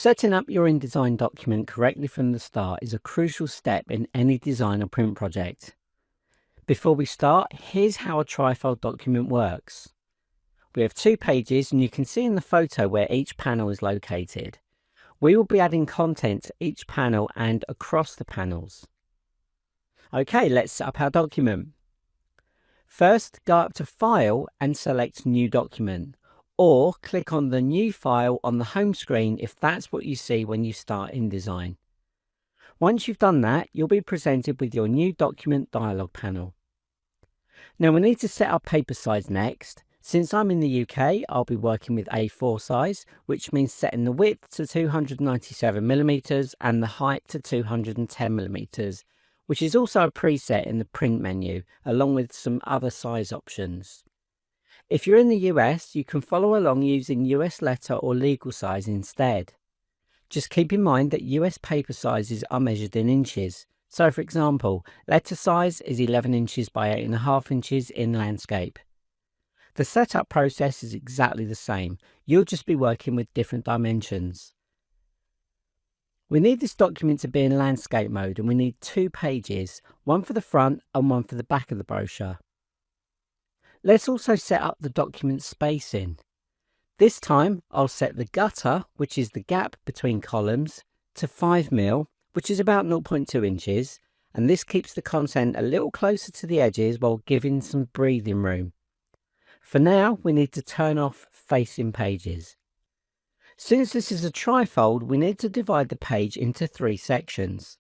Setting up your InDesign document correctly from the start is a crucial step in any design or print project. Before we start, here's how a trifold document works. We have 2 pages and you can see in the photo where each panel is located. We will be adding content to each panel and across the panels. Okay, let's set up our document. First, go up to File and select New Document, or click on the New File on the home screen if that's what you see when you start InDesign. Once you've done that, you'll be presented with your new document dialog panel. Now we need to set our paper size next. Since I'm in the UK, I'll be working with A4 size, which means setting the width to 297mm and the height to 210mm, which is also a preset in the print menu, along with some other size options. If you're in the US, you can follow along using US letter or legal size instead. Just keep in mind that US paper sizes are measured in inches. So for example, letter size is 11 inches by 8.5 inches in landscape. The setup process is exactly the same. You'll just be working with different dimensions. We need this document to be in landscape mode and we need 2 pages, one for the front and one for the back of the brochure. Let's also set up the document spacing. This time I'll set the gutter, which is the gap between columns, to 5mm, which is about 0.2 inches, and this keeps the content a little closer to the edges while giving some breathing room. For now, we need to turn off facing pages. Since this is a trifold, we need to divide the page into 3 sections.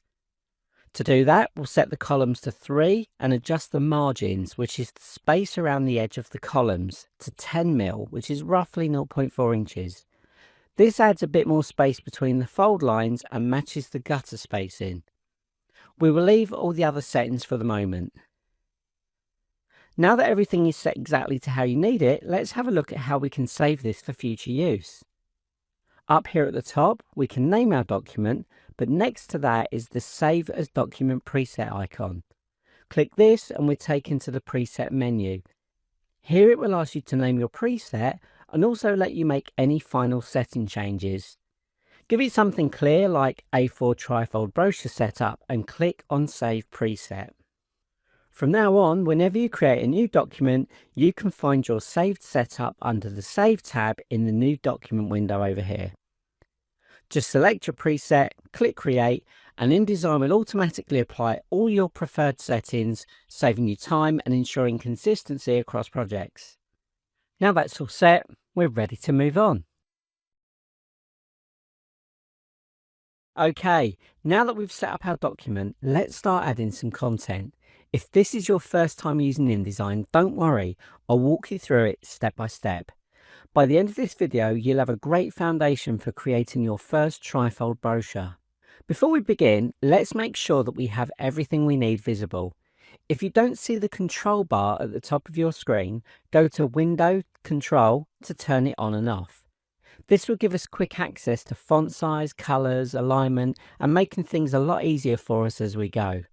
To do that, we'll set the columns to 3 and adjust the margins, which is the space around the edge of the columns, to 10mm, which is roughly 0.4 inches. This adds a bit more space between the fold lines and matches the gutter spacing. We will leave all the other settings for the moment. Now that everything is set exactly to how you need it, let's have a look at how we can save this for future use. Up here at the top, we can name our document, but next to that is the Save as Document preset icon. Click this and we're taken to the preset menu. Here it will ask you to name your preset and also let you make any final setting changes. Give it something clear like A4 trifold brochure setup and click on Save Preset. From now on, whenever you create a new document, you can find your saved setup under the Save tab in the New Document window over here. Just select your preset, click Create, and InDesign will automatically apply all your preferred settings, saving you time and ensuring consistency across projects. Now that's all set, we're ready to move on. Okay, now that we've set up our document, let's start adding some content. If this is your first time using InDesign, don't worry, I'll walk you through it step by step. By the end of this video, you'll have a great foundation for creating your first trifold brochure. Before we begin, let's make sure that we have everything we need visible. If you don't see the control bar at the top of your screen, go to Window, Control to turn it on and off. This will give us quick access to font size, colours, alignment, and making things a lot easier for us as we go.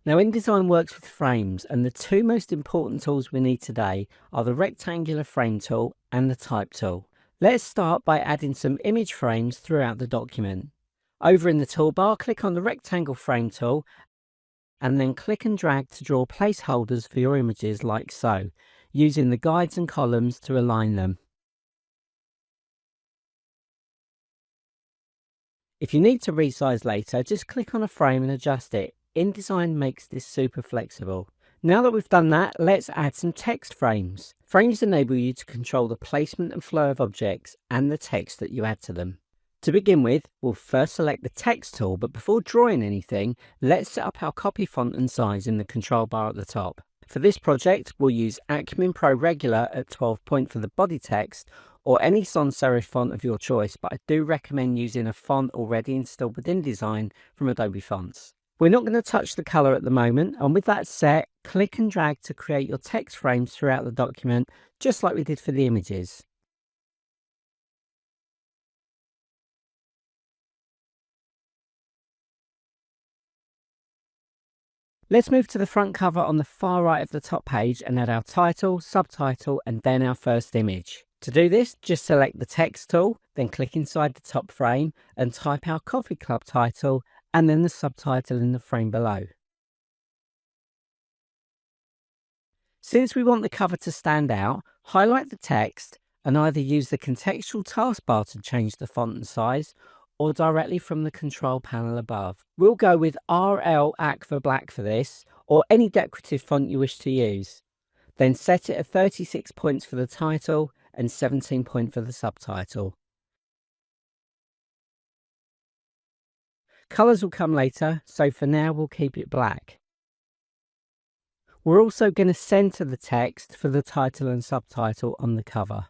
Now InDesign works with frames, and the 2 most important tools we need today are the rectangular frame tool and the type tool. Let's start by adding some image frames throughout the document. Over in the toolbar, click on the rectangle frame tool and then click and drag to draw placeholders for your images like so, using the guides and columns to align them. If you need to resize later, just click on a frame and adjust it. InDesign makes this super flexible. Now that we've done that, let's add some text frames. Frames enable you to control the placement and flow of objects and the text that you add to them. To begin with, we'll first select the text tool, but before drawing anything, let's set up our copy font and size in the control bar at the top. For this project, we'll use Acumen Pro Regular at 12 point for the body text, or any sans serif font of your choice, but I do recommend using a font already installed with InDesign from Adobe Fonts. We're not going to touch the color at the moment, and with that set, click and drag to create your text frames throughout the document, just like we did for the images. Let's move to the front cover on the far right of the top page and add our title, subtitle, and then our first image. To do this, just select the text tool, then click inside the top frame and type our coffee club title and then the subtitle in the frame below. Since we want the cover to stand out, highlight the text and either use the contextual taskbar to change the font and size or directly from the control panel above. We'll go with RL Aqua Black for this, or any decorative font you wish to use. Then set it at 36 points for the title and 17 points for the subtitle. Colours will come later, so for now we'll keep it black. We're also going to centre the text for the title and subtitle on the cover.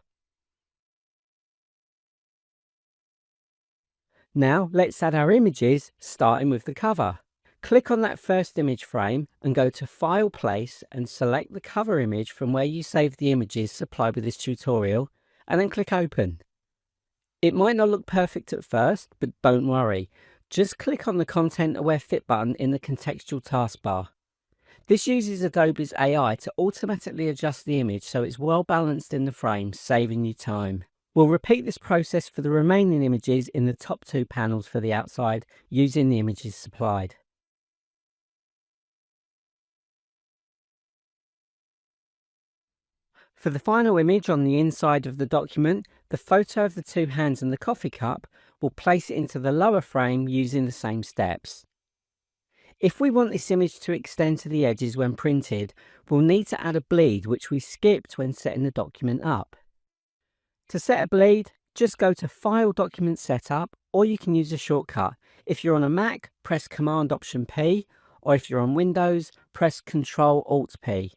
Now let's add our images, starting with the cover. Click on that first image frame and go to File, Place and select the cover image from where you saved the images supplied with this tutorial, and then click Open. It might not look perfect at first, but don't worry. Just click on the Content Aware Fit button in the contextual taskbar. This uses Adobe's AI to automatically adjust the image so it's well balanced in the frame, saving you time. We'll repeat this process for the remaining images in the top two panels for the outside using the images supplied. For the final image on the inside of the document, the photo of the two hands and the coffee cup, we'll place it into the lower frame using the same steps. If we want this image to extend to the edges when printed, we'll need to add a bleed, which we skipped when setting the document up. To set a bleed, just go to File, Document Setup, or you can use a shortcut. If you're on a Mac, press Command-Option-P, or if you're on Windows, press Control-Alt-P.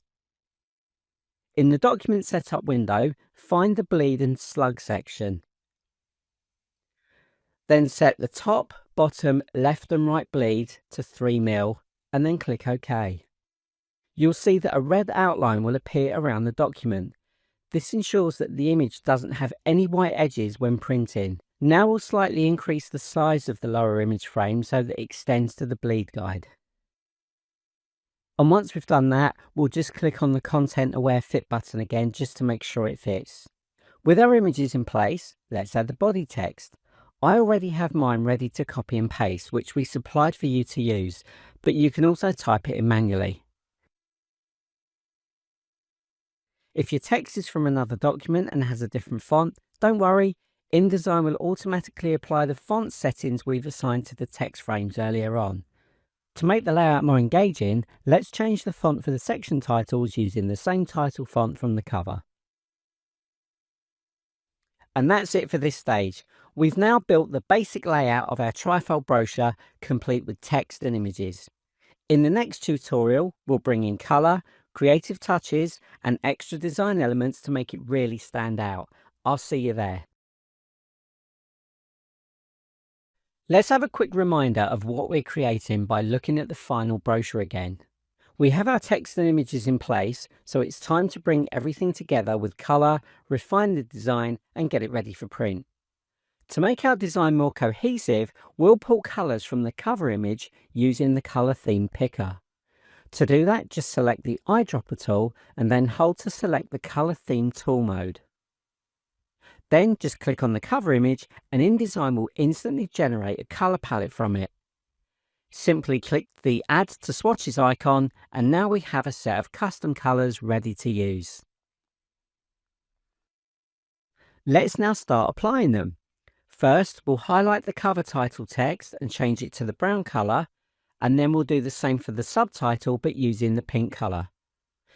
In the Document Setup window, find the bleed and slug section. Then set the top, bottom, left and right bleed to 3 mm and then click OK. You'll see that a red outline will appear around the document. This ensures that the image doesn't have any white edges when printing. Now we'll slightly increase the size of the lower image frame so that it extends to the bleed guide. And once we've done that, we'll just click on the Content Aware Fit button again just to make sure it fits. With our images in place, let's add the body text. I already have mine ready to copy and paste, which we supplied for you to use, but you can also type it in manually. If your text is from another document and has a different font, don't worry, InDesign will automatically apply the font settings we've assigned to the text frames earlier on. To make the layout more engaging, let's change the font for the section titles using the same title font from the cover. And that's it for this stage. We've now built the basic layout of our trifold brochure, complete with text and images. In the next tutorial, we'll bring in colour, creative touches and extra design elements to make it really stand out. I'll see you there. Let's have a quick reminder of what we're creating by looking at the final brochure again. We have our text and images in place, so it's time to bring everything together with colour, refine the design and get it ready for print. To make our design more cohesive, we'll pull colours from the cover image using the colour theme picker. To do that, just select the eyedropper tool and then hold to select the colour theme tool mode. Then just click on the cover image and InDesign will instantly generate a colour palette from it. Simply click the Add to Swatches icon and now we have a set of custom colours ready to use. Let's now start applying them. First, we'll highlight the cover title text and change it to the brown colour, and then we'll do the same for the subtitle but using the pink colour.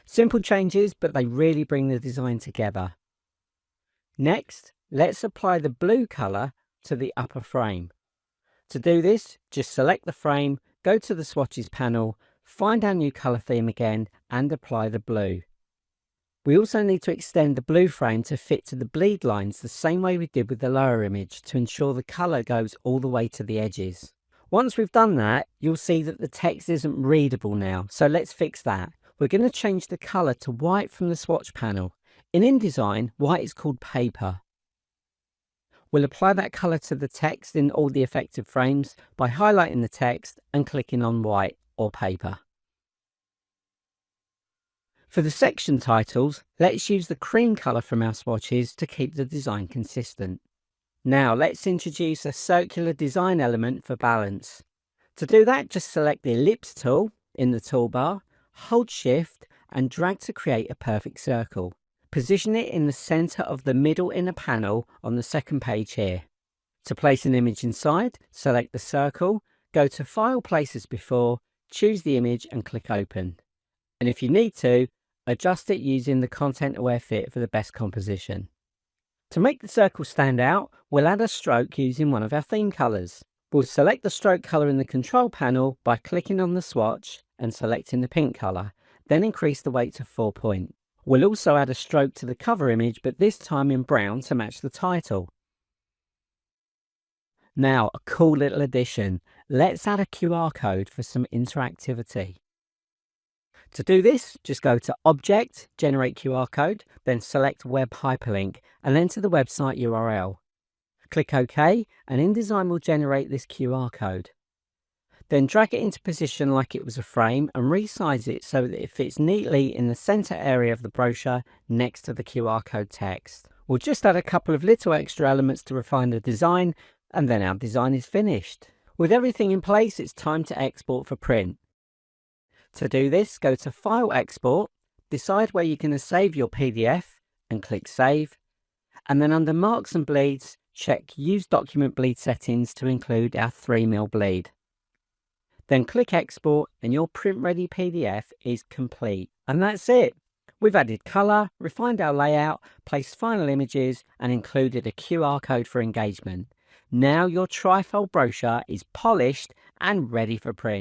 Simple changes, but they really bring the design together. Next, let's apply the blue colour to the upper frame. To do this, just select the frame, go to the swatches panel, find our new colour theme again and apply the blue. We also need to extend the blue frame to fit to the bleed lines the same way we did with the lower image to ensure the colour goes all the way to the edges. Once we've done that, you'll see that the text isn't readable now, so let's fix that. We're going to change the colour to white from the swatch panel. In InDesign, white is called paper. We'll apply that colour to the text in all the affected frames by highlighting the text and clicking on white or paper. For the section titles, let's use the cream colour from our swatches to keep the design consistent. Now let's introduce a circular design element for balance. To do that, just select the ellipse tool in the toolbar, hold shift and drag to create a perfect circle. Position it in the centre of the middle inner panel on the second page here. To place an image inside, select the circle, go to File, Place as Before, choose the image and click Open. And if you need to, adjust it using the Content Aware Fit for the best composition. To make the circle stand out, we'll add a stroke using one of our theme colours. We'll select the stroke colour in the control panel by clicking on the swatch and selecting the pink colour, then increase the weight to 4 point. We'll also add a stroke to the cover image, but this time in brown to match the title. Now, a cool little addition. Let's add a QR code for some interactivity. To do this, just go to Object, Generate QR Code, then select Web Hyperlink and enter the website URL. Click OK and InDesign will generate this QR code. Then drag it into position like it was a frame and resize it so that it fits neatly in the center area of the brochure next to the QR code text. We'll just add a couple of little extra elements to refine the design and then our design is finished. With everything in place, it's time to export for print. To do this, go to File, Export, decide where you're going to save your PDF and click Save. And then under Marks and Bleeds, check Use Document Bleed Settings to include our 3mm bleed. Then click Export and your print-ready PDF is complete. And that's it. We've added colour, refined our layout, placed final images and included a QR code for engagement. Now your trifold brochure is polished and ready for print.